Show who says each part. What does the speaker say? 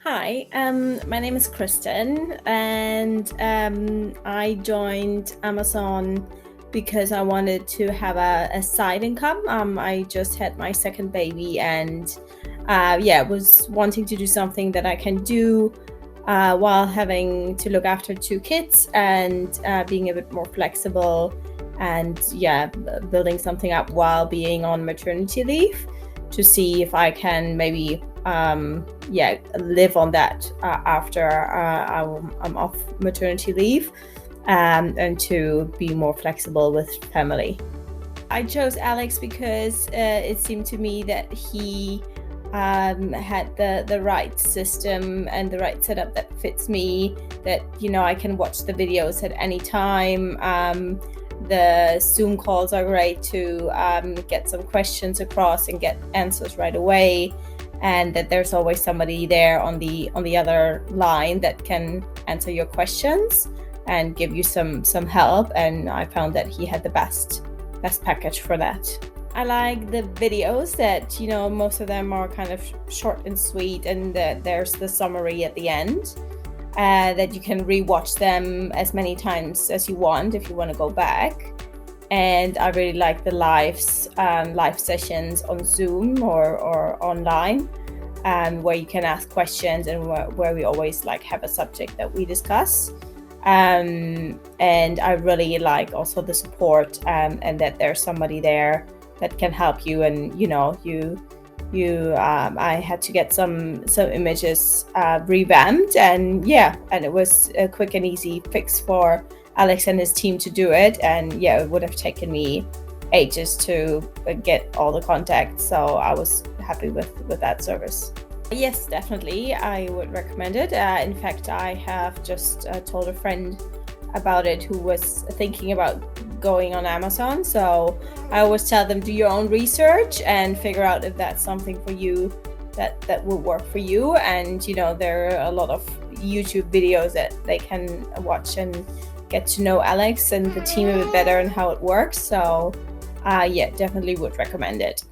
Speaker 1: Hi, my name is Kristen, and I joined Amazon because I wanted to have a side income. I just had my second baby, and was wanting to do something that I can do while having to look after two kids and being a bit more flexible, and building something up while being on maternity leave to see if I can maybe live on that after I'm off maternity leave, and to be more flexible with family. I chose Alex because it seemed to me that he had the right system and the right setup that fits me, that I can watch the videos at any time. The Zoom calls are great to get some questions across and get answers right away, and that there's always somebody there on the other line that can answer your questions and give you some help. And I found that he had the best package for that. I like the videos that most of them are kind of short and sweet, and that there's the summary at the end. That you can rewatch them as many times as you want if you want to go back. And I really like the live sessions on Zoom or online, where you can ask questions, and where we always have a subject that we discuss. And I really like also the support, and that there's somebody there that can help you. And I had to get some images revamped, and it was a quick and easy fix for Alex and his team to do it. And it would have taken me ages to get all the contacts, so I was happy with that service. Yes, definitely, I would recommend it. In fact, I have just told a friend about it who was thinking about going on Amazon. So I always tell them, do your own research and figure out if that's something for you that will work for you. And there are a lot of YouTube videos that they can watch and get to know Alex and the team a bit better and how it works. So definitely would recommend it.